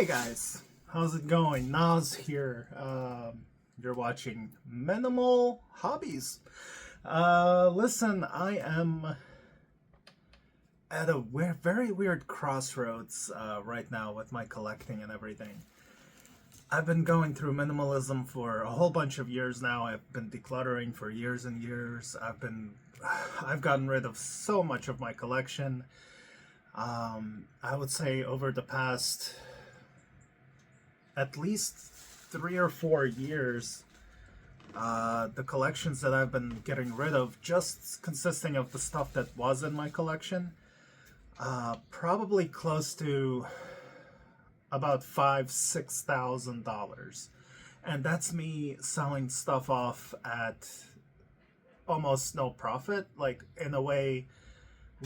Hey guys, how's it going? Nas here. You're watching Minimal Hobbies. Listen, I am at a very weird crossroads right now with my collecting and everything. I've been going through minimalism for a whole bunch of years now. I've been decluttering for years and years. I've gotten rid of so much of my collection. I would say over the past at least 3 or 4 years, the collections that I've been getting rid of, just consisting of the stuff that was in my collection, probably close to about $5,000-6,000, and that's me selling stuff off at almost no profit. Like, in a way,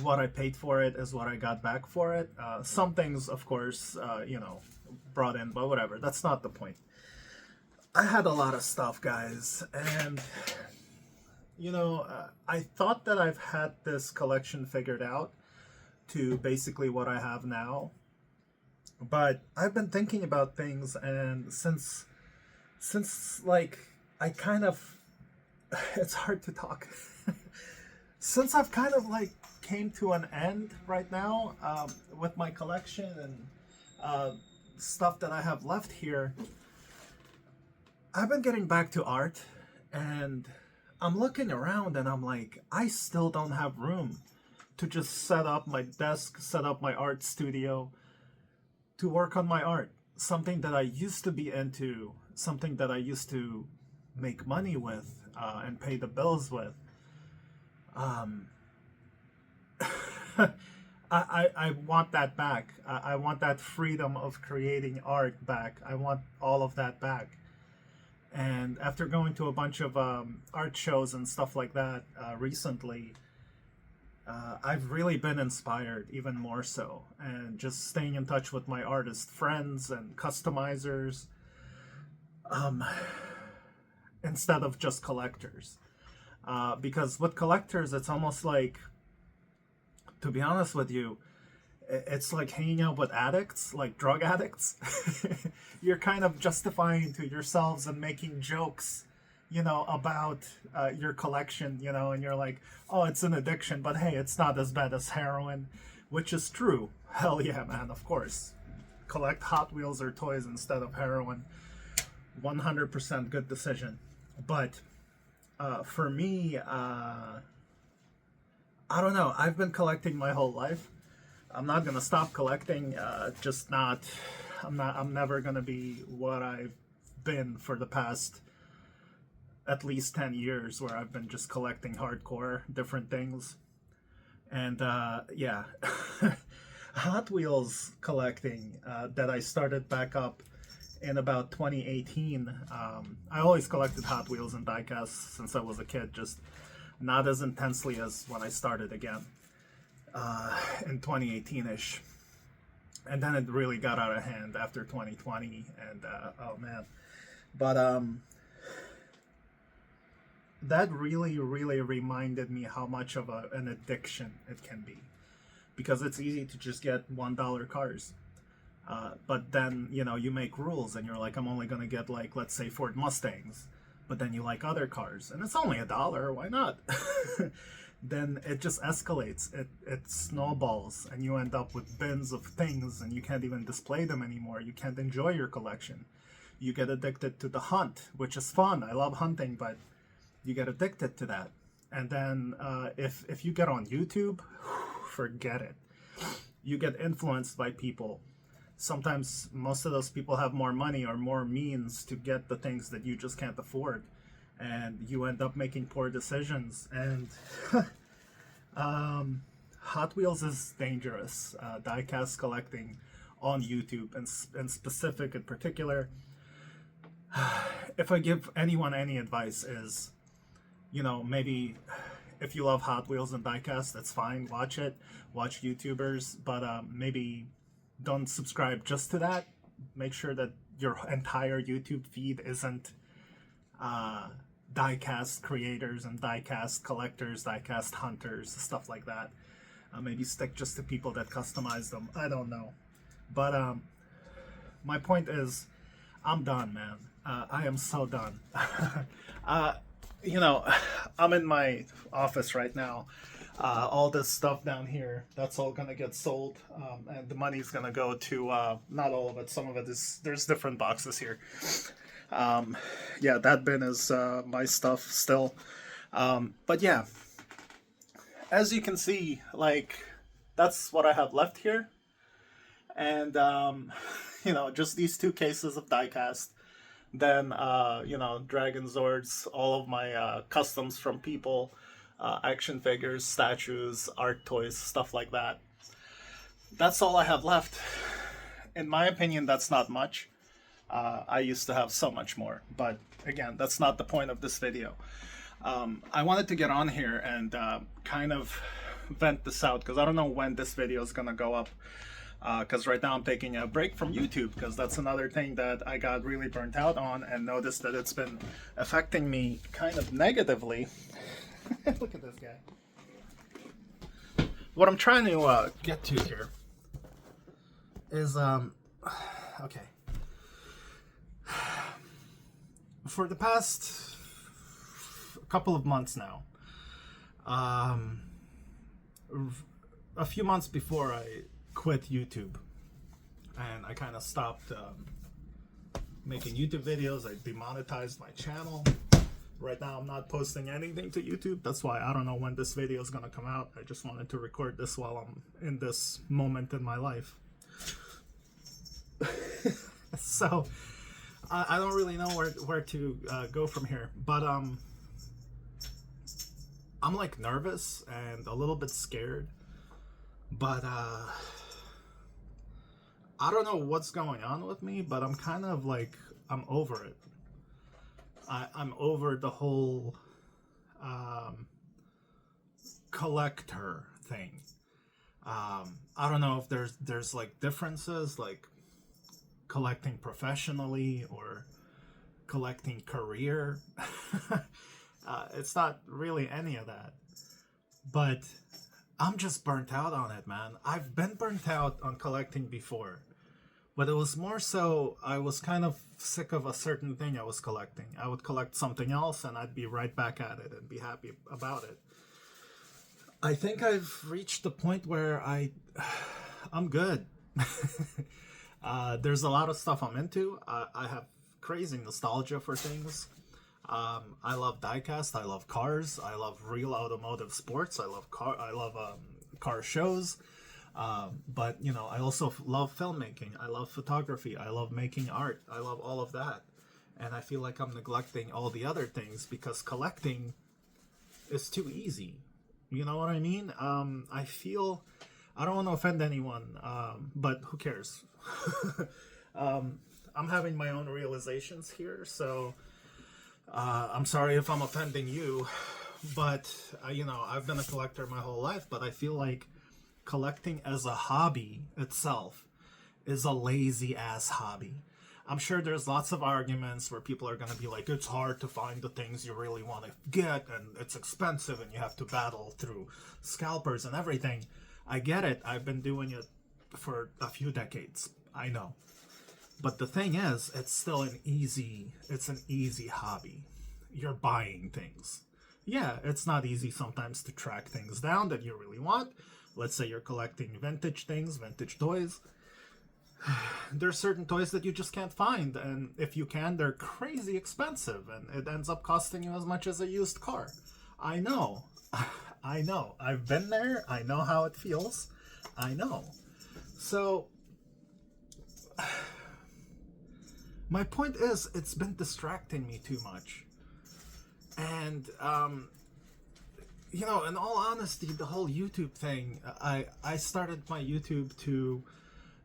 what I paid for it is what I got back for it. Some things, of course, brought in, but whatever. That's not the point. I had a lot of stuff, guys, and I thought that I've had this collection figured out to basically what I have now. But I've been thinking about things, and since like I kind of it's hard to talk. Since I've kind of like came to an end right now with my collection and stuff that I have left here, I've been getting back to art, and I'm looking around and I'm like, I still don't have room to just set up my desk, set up my art studio to work on my art. Something that I used to be into, something that I used to make money with and pay the bills with. I want that back. I want that freedom of creating art back. I want all of that back. And after going to a bunch of art shows and stuff like that recently, I've really been inspired even more so. And just staying in touch with my artist friends and customizers instead of just collectors. Because with collectors, it's almost like, to be honest with you, it's like hanging out with addicts, like drug addicts. You're kind of justifying to yourselves and making jokes, about your collection, and you're like, oh, it's an addiction, but hey, it's not as bad as heroin, which is true. Hell yeah, man, of course. Collect Hot Wheels or toys instead of heroin. 100% good decision. But for me, I don't know. I've been collecting my whole life. I'm not gonna stop collecting. I'm never gonna be what I've been for the past at least 10 years, where I've been just collecting hardcore different things. And yeah, Hot Wheels collecting that I started back up in about 2018. I always collected Hot Wheels and diecasts since I was a kid, just not as intensely as when I started again in 2018-ish. And then it really got out of hand after 2020, and oh man. But that really reminded me how much of an addiction it can be, because it's easy to just get $1 cars. But then, you make rules and you're like, I'm only going to get, like, let's say Ford Mustangs. But then you like other cars and it's only $1, why not? Then it just escalates. It snowballs, and you end up with bins of things, and you can't even display them anymore. You can't enjoy your collection. You get addicted to the hunt, which is fun. I love hunting, but you get addicted to that. And then if you get on YouTube, forget it. You get influenced by people. Sometimes most of those people have more money or more means to get the things that you just can't afford, and you end up making poor decisions. And Hot Wheels is dangerous. Diecast collecting on YouTube, and specific in particular. If I give anyone any advice, is, maybe if you love Hot Wheels and diecast, that's fine. Watch it. Watch YouTubers, but maybe don't subscribe just to that. Make sure that your entire YouTube feed isn't diecast creators and diecast collectors, diecast hunters, stuff like that. Maybe stick just to people that customize them. I don't know. But my point is, I'm done, man. I am so done. You know, I'm in my office right now. All this stuff down here, that's all gonna get sold, and the money's gonna go to not all of it. Some of it is, there's different boxes here. Yeah, that bin is my stuff still. But yeah, as you can see, like, that's what I have left here. And, you know, just these two cases of diecast. Then, you know, Dragon Zords, all of my customs from people, action figures, statues, art toys, stuff like that. That's all I have left. In my opinion, that's not much. I used to have so much more, but again, that's not the point of this video. I wanted to get on here and kind of vent this out, because I don't know when this video is gonna go up, because right now I'm taking a break from YouTube, because that's another thing that I got really burnt out on and noticed that it's been affecting me kind of negatively. Look at this guy. What I'm trying to get to here is okay. For the past couple of months now, a few months before I quit YouTube and I kind of stopped making YouTube videos, I demonetized my channel. Right now I'm not posting anything to YouTube. That's why I don't know when this video is gonna come out. I just wanted to record this while I'm in this moment in my life. So I don't really know where to go from here, but I'm like nervous and a little bit scared, but I don't know what's going on with me, but I'm kind of like, I'm over it. I'm over the whole collector thing. I don't know if there's like differences, like collecting professionally or collecting career. It's not really any of that, but I'm just burnt out on it, man. I've been burnt out on collecting before, but it was more so I was kind of sick of a certain thing I was collecting. I would collect something else and I'd be right back at it and be happy about it. I think I've reached the point where I'm good. There's a lot of stuff I'm into. I have crazy nostalgia for things. I love diecast. I love cars. I love real automotive sports. I love car shows. But you know, I also love filmmaking. I love photography. I love making art. I love all of that. And I feel like I'm neglecting all the other things because collecting is too easy. You know what I mean? I feel, I don't want to offend anyone, but who cares? I'm having my own realizations here, so I'm sorry if I'm offending you, but you know, I've been a collector my whole life, but I feel like collecting as a hobby itself is a lazy ass hobby. I'm sure there's lots of arguments where people are going to be like, it's hard to find the things you really want to get, and it's expensive, and you have to battle through scalpers and everything. I get it. I've been doing it for a few decades. I know. But the thing is, it's still an easy hobby. You're buying things. Yeah, it's not easy sometimes to track things down that you really want. Let's say you're collecting vintage things, vintage toys. There's certain toys that you just can't find, and if you can, they're crazy expensive, and it ends up costing you as much as a used car. I know. I know. I've been there. I know how it feels. I know. So my point is, it's been distracting me too much. And you know, in all honesty, the whole YouTube thing, I started my YouTube to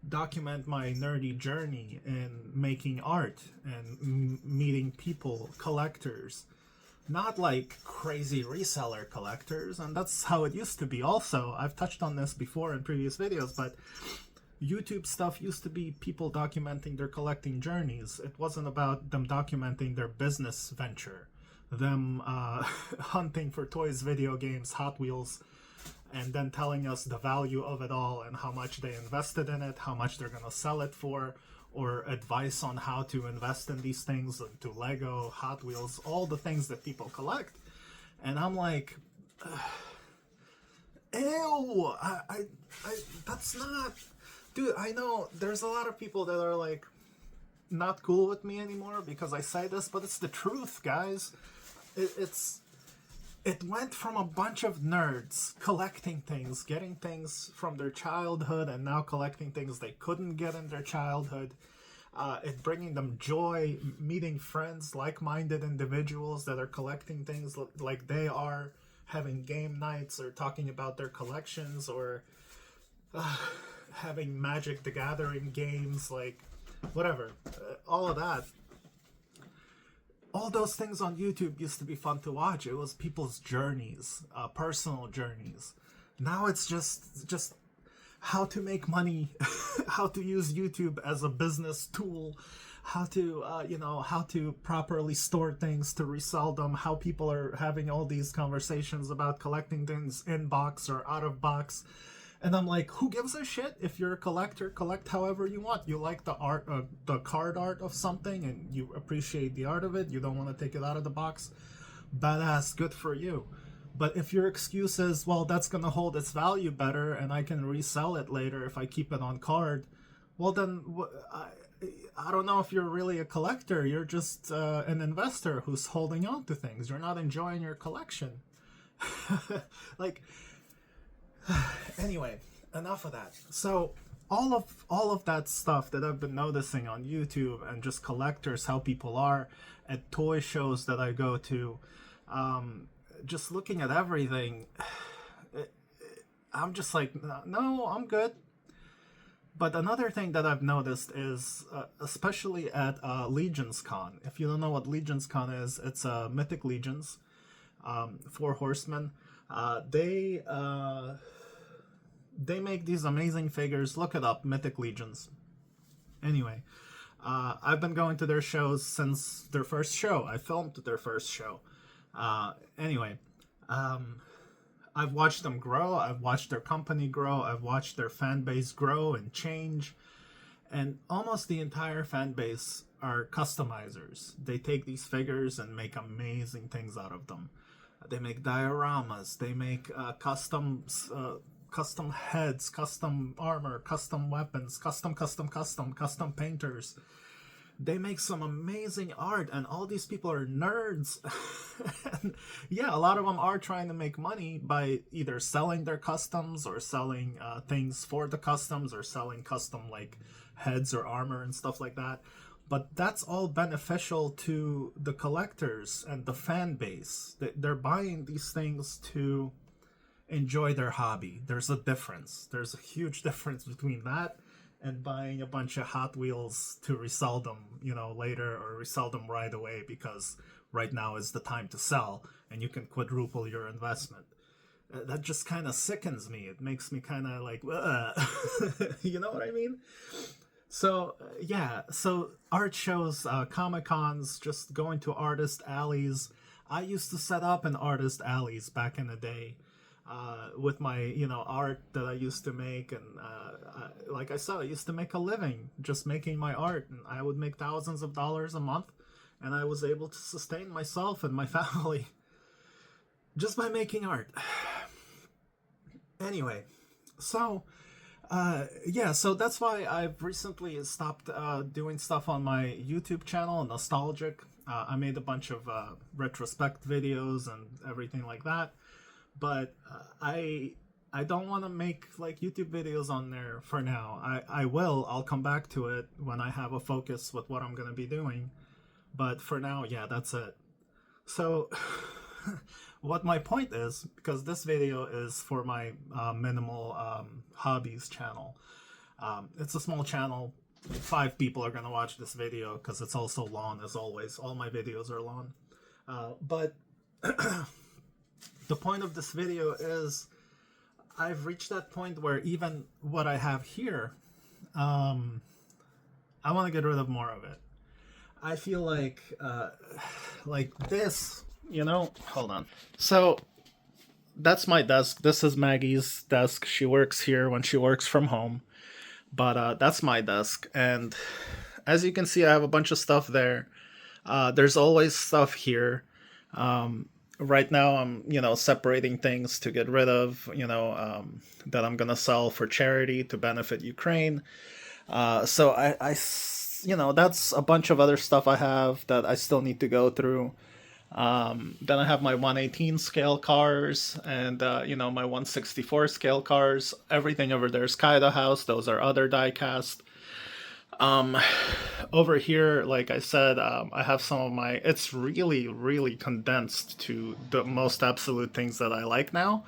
document my nerdy journey in making art and meeting people, collectors, not like crazy reseller collectors. And that's how it used to be also. I've touched on this before in previous videos, but YouTube stuff used to be people documenting their collecting journeys. It wasn't about them documenting their business venture, them hunting for toys, video games, Hot Wheels, and then telling us the value of it all and how much they invested in it, how much they're going to sell it for, or advice on how to invest in these things, to Lego, Hot Wheels, all the things that people collect. And I'm like, ew, that's not, dude, I know there's a lot of people that are like not cool with me anymore because I say this, but it's the truth, guys. It went from a bunch of nerds collecting things, getting things from their childhood, and now collecting things they couldn't get in their childhood. It bringing them joy, meeting friends, like-minded individuals that are collecting things like they are, having game nights or talking about their collections, or having Magic the Gathering games, like whatever, all of that. All those things on YouTube used to be fun to watch. It was people's journeys, personal journeys. Now it's just how to make money, how to use YouTube as a business tool, how to how to properly store things to resell them, how people are having all these conversations about collecting things in box or out of box. And I'm like, who gives a shit? If you're a collector, collect however you want. You like the art, the card art of something, and you appreciate the art of it. You don't want to take it out of the box. Badass, good for you. But if your excuse is, well, that's going to hold its value better, and I can resell it later if I keep it on card, well then, I don't know if you're really a collector. You're just an investor who's holding on to things. You're not enjoying your collection. Like... Anyway, enough of that. So all of that stuff that I've been noticing on YouTube, and just collectors, how people are at toy shows that I go to, just looking at everything, I'm just like, no, I'm good. But another thing that I've noticed is, especially at Legions Con. If you don't know what Legions Con is, it's Mythic Legions, 4 Horsemen. They make these amazing figures. Look it up, Mythic Legions. Anyway, I've been going to their shows since their first show. I filmed their first show. Anyway, I've watched them grow. I've watched their company grow. I've watched their fan base grow and change. And almost the entire fan base are customizers. They take these figures and make amazing things out of them. They make dioramas. They make custom heads, custom armor, custom weapons, custom painters. They make some amazing art, and all these people are nerds. And yeah, a lot of them are trying to make money by either selling their customs, or selling things for the customs, or selling custom like heads or armor and stuff like that. But that's all beneficial to the collectors and the fan base. They're buying these things to enjoy their hobby. There's a difference. There's a huge difference between that and buying a bunch of Hot Wheels to resell them, later, or resell them right away because right now is the time to sell and you can quadruple your investment. That just kind of sickens me. It makes me kind of like, you know what I mean? So, yeah, so art shows, Comic-Cons, just going to artist alleys. I used to set up in artist alleys back in the day. With my, art that I used to make, and like I said, I used to make a living just making my art, and I would make thousands of dollars a month, and I was able to sustain myself and my family just by making art. Anyway, so so that's why I've recently stopped doing stuff on my YouTube channel, Nostalgic. I made a bunch of retrospect videos and everything like that. But I don't want to make like YouTube videos on there for now. I'll come back to it when I have a focus with what I'm going to be doing. But for now, yeah, that's it. So what my point is, because this video is for my minimal hobbies channel. It's a small channel. 5 people are going to watch this video because it's also long, as always. All my videos are long. But the point of this video is I've reached that point where even what I have here, I want to get rid of more of it. I feel like this, hold on. So that's my desk. This is Maggie's desk. She works here when she works from home. But that's my desk, and as you can see, I have a bunch of stuff there. There's always stuff here. Right now, I'm separating things to get rid of, that I'm gonna sell for charity to benefit Ukraine. So that's a bunch of other stuff I have that I still need to go through. Then I have my 118 scale cars and my 164 scale cars. Everything over there is Kaido House. Those are other diecast. Um, Over here, like I said, I have some of my. It's really, really condensed to the most absolute things that I like now.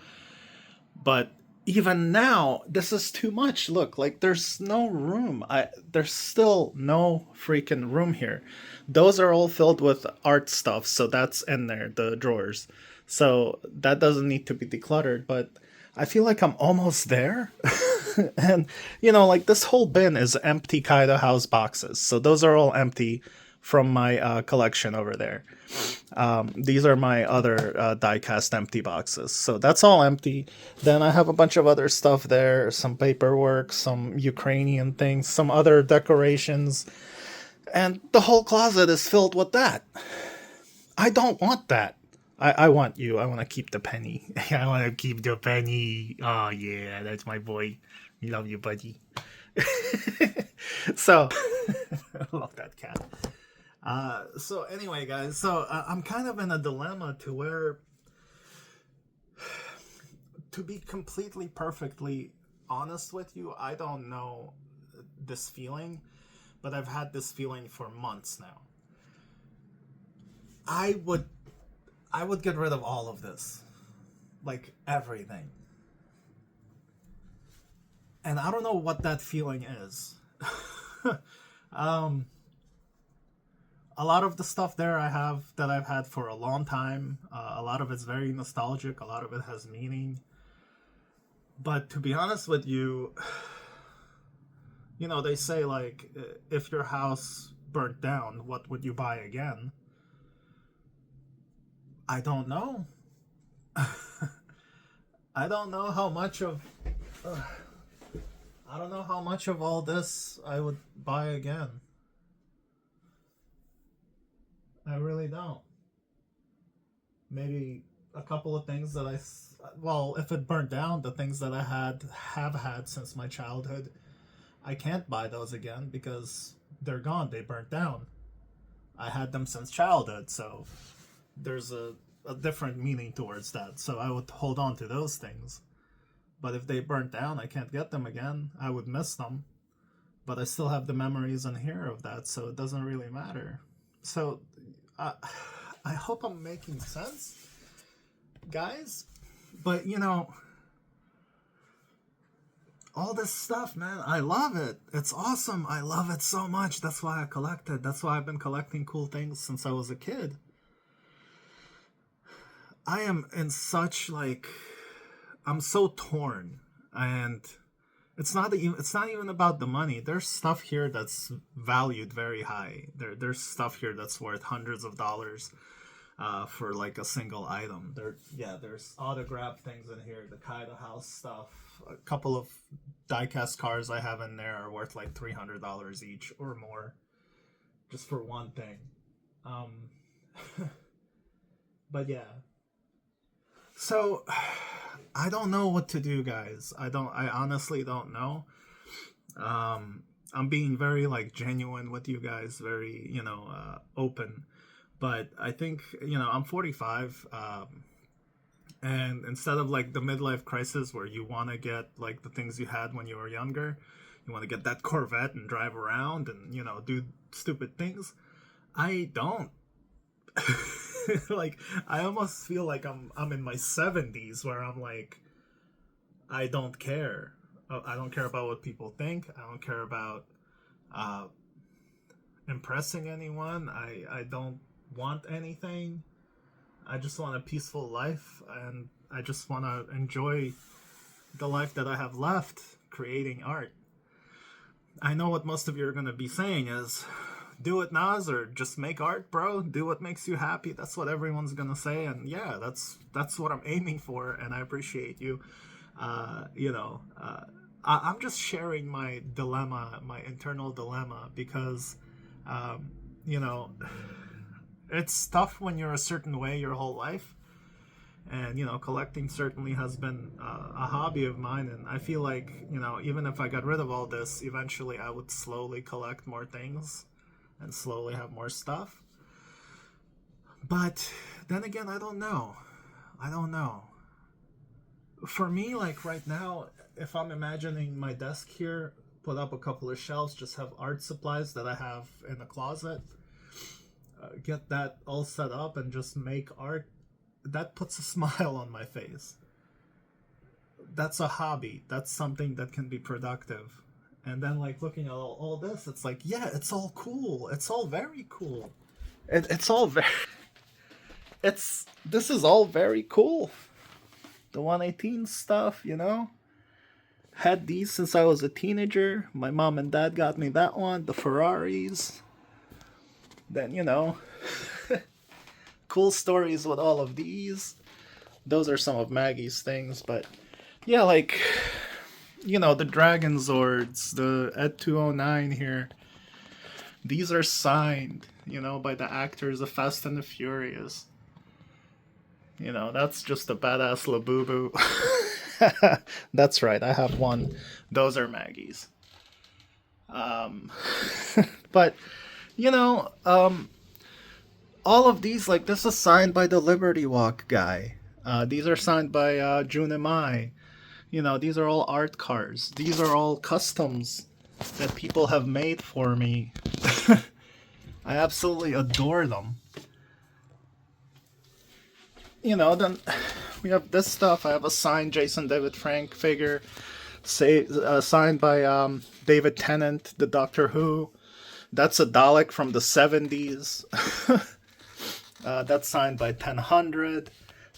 But even now, this is too much. Look, like there's no room. There's still no freaking room here. Those are all filled with art stuff, so that's in there, the drawers. So that doesn't need to be decluttered, but I feel like I'm almost there. And like this whole bin is empty Kaido House boxes. So those are all empty from my collection over there. These are my other die-cast empty boxes. So that's all empty. Then I have a bunch of other stuff there, some paperwork, some Ukrainian things, some other decorations. And the whole closet is filled with that. I don't want that. I want you. I want to keep the penny. I want to keep the penny. Oh, yeah, that's my boy. Love you, buddy. So, I love that cat. So anyway, guys, so I'm kind of in a dilemma to where, to be completely perfectly honest with you, I don't know this feeling, but I've had this feeling for months now. I would get rid of all of this, like everything. And I don't know what that feeling is. um a lot of the stuff there I have that I've had for a long time. A lot of it's very nostalgic. A lot of it has meaning. But to be honest with you, they say, like, if your house burnt down, what would you buy again? I don't know. I don't know how much of. I don't know how much of all this I would buy again. I really don't. Maybe a couple of things that well, if it burnt down, the things that I have had since my childhood, I can't buy those again because they're gone. They burnt down. I had them since childhood, so there's a different meaning towards that. So I would hold on to those things. But if they burnt down, I can't get them again. I would miss them. But I still have the memories in here of that, so it doesn't really matter. So I hope I'm making sense, guys. But all this stuff, man, I love it. It's awesome. I love it so much. That's why I collected. That's why I've been collecting cool things since I was a kid. I am in such, like, I'm so torn, and it's not even about the money. There's stuff here that's valued very high. There's stuff here that's worth hundreds of dollars for like a single item. There's autographed things in here. The Kaido House stuff. A couple of diecast cars I have in there are worth like $300 each or more, just for one thing. But yeah. So I don't know what to do, guys. I honestly don't know. I'm being very, like, genuine with you guys, very, open. But I think, I'm 45, and instead of, like, the midlife crisis where you want to get, like, the things you had when you were younger, you want to get that Corvette and drive around and, do stupid things, I don't. Like, I almost feel like I'm in my 70s where I'm like, I don't care. I don't care about what people think. I don't care about impressing anyone. I don't want anything. I just want a peaceful life, and I just want to enjoy the life that I have left, creating art. I know what most of you are going to be saying is, do it, Nas, or just make art, bro. Do what makes you happy. That's what everyone's gonna say, and yeah, that's what I'm aiming for, and I appreciate you. I'm just sharing my dilemma, my internal dilemma, because, um, you know, it's tough when you're a certain way your whole life. And, collecting certainly has been a hobby of mine. And I feel like, even if I got rid of all this, eventually I would slowly collect more things and slowly have more stuff. But then again, I don't know. I don't know. For me, like right now, if I'm imagining my desk here, put up a couple of shelves, just have art supplies that I have in the closet, get that all set up and just make art, that puts a smile on my face. That's a hobby. That's something that can be productive. And then, like, looking at all this, it's like, yeah, it's all cool. It's all very cool. It's all very. This is all very cool. The 118 stuff, Had these since I was a teenager. My mom and dad got me that one. The Ferraris. Then, cool stories with all of these. Those are some of Maggie's things, but yeah, like, the Dragon Zords, the Ed 209 here. These are signed, by the actors of Fast and the Furious. That's just a badass Labubu. That's right, I have one. Those are Maggie's. But, all of these, like, this is signed by the Liberty Walk guy. These are signed by June and Mai. These are all art cars. These are all customs that people have made for me. I absolutely adore them. Then we have this stuff. I have a signed Jason David Frank figure, signed by David Tennant, the Doctor Who. That's a Dalek from the 70s. That's signed by 1000.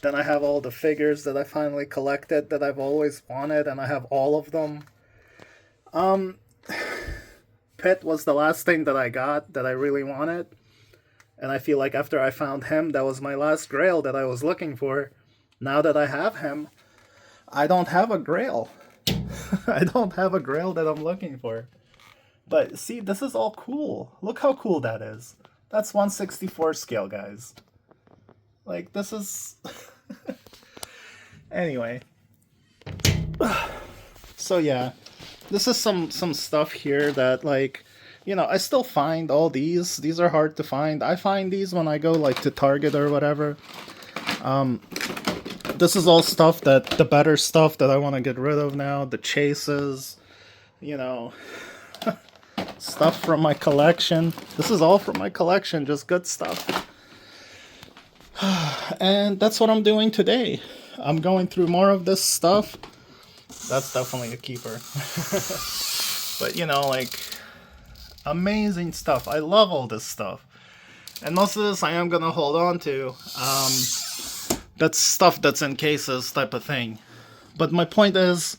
Then I have all the figures that I finally collected that I've always wanted, and I have all of them. Pitt was the last thing that I got that I really wanted. And I feel like after I found him, that was my last grail that I was looking for. Now that I have him, I don't have a grail. I don't have a grail that I'm looking for. But see, this is all cool. Look how cool that is. That's 1/64 scale, guys. Like, this is... Anyway. So yeah, this is some stuff here that, like, I still find all these. These are hard to find. I find these when I go, like, to Target or whatever. This is all stuff the better stuff that I want to get rid of now. The chases, stuff from my collection. This is all from my collection, just good stuff. And that's what I'm doing today. I'm going through more of this stuff. That's definitely a keeper. But, like, amazing stuff. I love all this stuff. And most of this I am going to hold on to. That's stuff that's in cases type of thing. But my point is,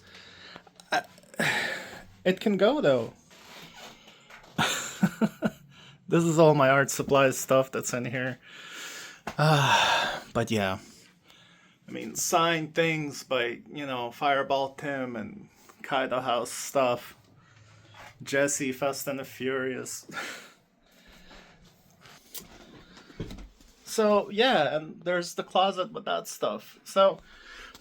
it can go, though. This is all my art supplies stuff that's in here. But yeah. I mean, signed things by, Fireball Tim and Kaido House stuff. Jesse, Fast and the Furious. So, yeah, and there's the closet with that stuff. So,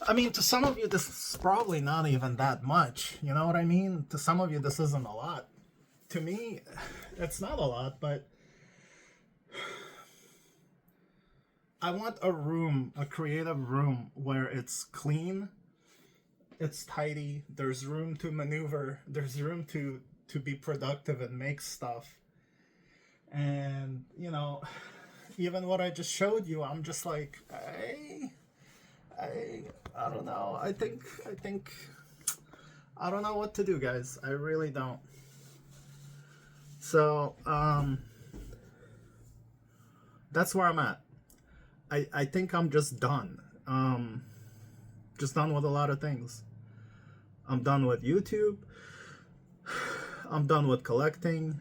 I mean, to some of you, this is probably not even that much. You know what I mean? To some of you, this isn't a lot. To me, it's not a lot, but I want a room, a creative room, where it's clean, it's tidy, there's room to maneuver, there's room to be productive and make stuff. And, even what I just showed you, I'm just like, I don't know. I think, I don't know what to do, guys. I really don't. So, that's where I'm at. I think I'm just done. Just done with a lot of things. I'm done with YouTube. I'm done with collecting.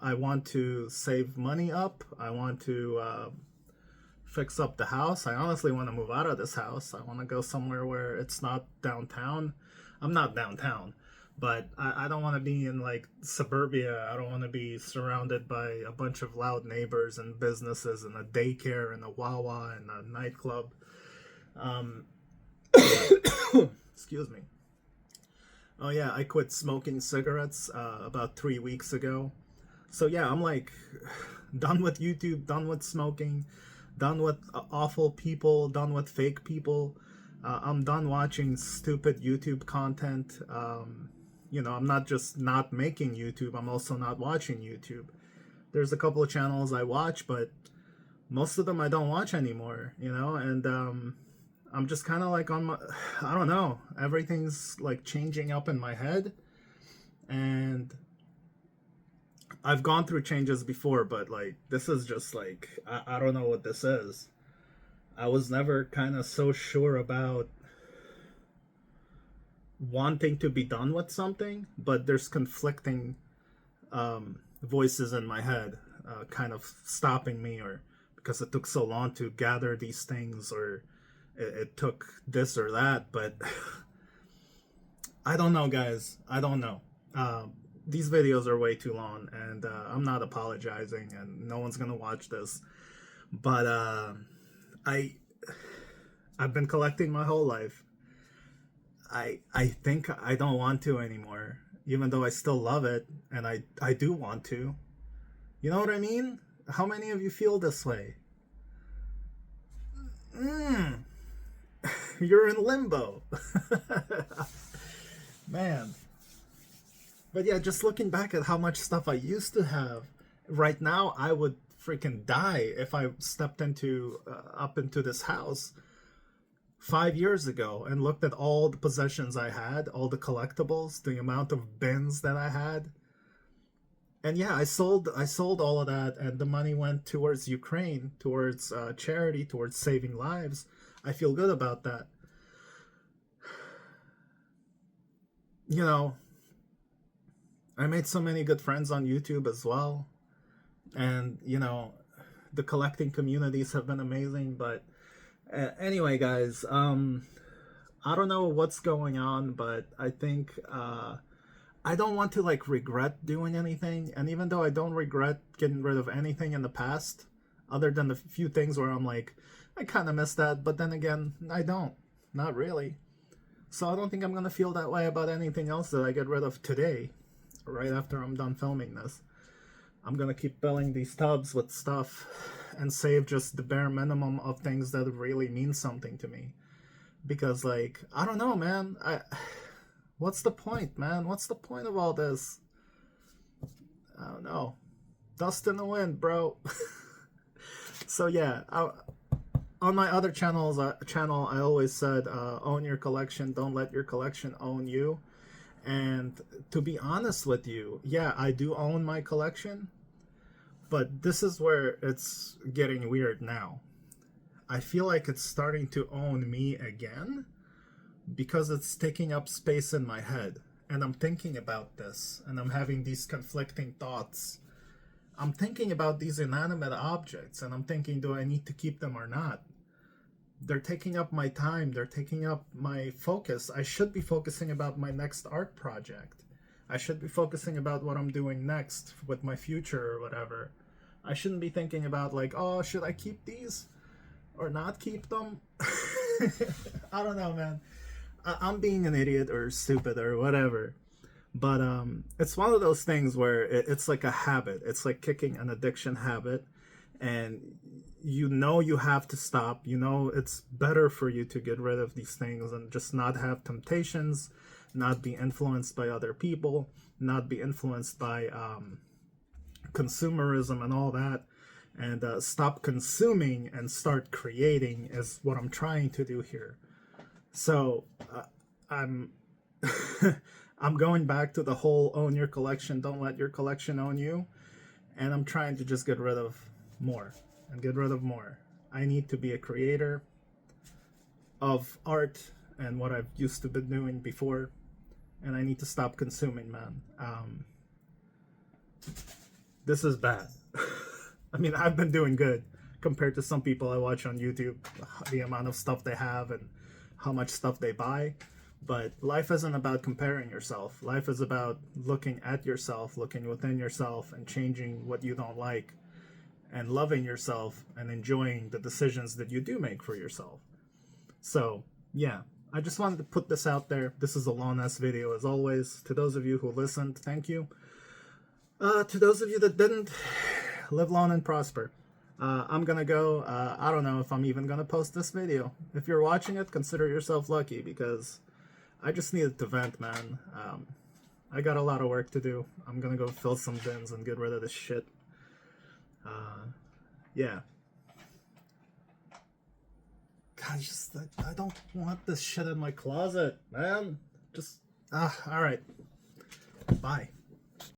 I want to save money up. I want to fix up the house. I honestly want to move out of this house. I want to go somewhere where it's not downtown. I'm not downtown. But I don't want to be in like suburbia. I don't want to be surrounded by a bunch of loud neighbors and businesses and a daycare and a Wawa and a nightclub. Um, excuse me. Oh yeah, I quit smoking cigarettes about 3 weeks ago. So yeah, I'm like done with YouTube, done with smoking, done with awful people, done with fake people. I'm done watching stupid YouTube content. I'm not just not making YouTube, I'm also not watching YouTube. There's a couple of channels I watch, but most of them I don't watch anymore, and I'm just kind of like on my, I don't know, everything's like changing up in my head. And I've gone through changes before, but like this is just like, I don't know what this is. I was never kind of so sure about wanting to be done with something, but there's conflicting voices in my head kind of stopping me, or because it took so long to gather these things, or it took this or that. But I don't know, guys. I don't know. These videos are way too long, and I'm not apologizing, and no one's gonna watch this. But I I've been collecting my whole life. I think I don't want to anymore, even though I still love it, and I do want to. You know what I mean? How many of you feel this way? You're in limbo. Man. But yeah, just looking back at how much stuff I used to have, right now I would freaking die if I stepped into up into this house 5 years ago and looked at all the possessions I had, all the collectibles, the amount of bins that I had. And yeah, I sold all of that, and the money went towards Ukraine, towards charity, towards saving lives. I feel good about that. You know, I made so many good friends on YouTube as well, and the collecting communities have been amazing. But anyway, guys, I don't know what's going on, but I think I don't want to like regret doing anything. And even though I don't regret getting rid of anything in the past, other than the few things where I'm like, I kind of miss that, but then again, I don't. Not really. So I don't think I'm gonna feel that way about anything else that I get rid of today, right after I'm done filming this. I'm gonna keep filling these tubs with stuff and save just the bare minimum of things that really mean something to me. Because like, I don't know, man. What's the point, man? What's the point of all this? I don't know. Dust in the wind, bro. So yeah, on my other channel, I always said, own your collection, don't let your collection own you. And to be honest with you, yeah, I do own my collection, but this is where it's getting weird now. I feel like it's starting to own me again because it's taking up space in my head. And I'm thinking about this, and I'm having these conflicting thoughts. I'm thinking about these inanimate objects, and I'm thinking, do I need to keep them or not? They're taking up my time. They're taking up my focus. I should be focusing about my next art project. I should be focusing about what I'm doing next with my future or whatever. I shouldn't be thinking about like, oh, should I keep these or not keep them? I don't know, man. I'm being an idiot or stupid or whatever. But it's one of those things where it's like a habit. It's like kicking an addiction habit. And you have to stop. It's better for you to get rid of these things and just not have temptations, not be influenced by other people, not be influenced by consumerism and all that, and stop consuming and start creating is what I'm trying to do here. So I'm I'm going back to the whole own your collection, don't let your collection own you, and I'm trying to just get rid of more and get rid of more. I need to be a creator of art and what I've used to be doing before, and I need to stop consuming, man. This is bad. I mean, I've been doing good compared to some people I watch on YouTube, the amount of stuff they have and how much stuff they buy. But life isn't about comparing yourself. Life is about looking at yourself, looking within yourself, and changing what you don't like, and loving yourself and enjoying the decisions that you do make for yourself. So, yeah, I just wanted to put this out there. This is a long-ass video, as always. To those of you who listened, thank you. To those of you that didn't, live long and prosper. I'm gonna go. I don't know if I'm even gonna post this video. If you're watching it, consider yourself lucky, because I just needed to vent, man. I got a lot of work to do. I'm gonna go fill some bins and get rid of this shit. Yeah. God, I don't want this shit in my closet, man. Just, alright. Bye.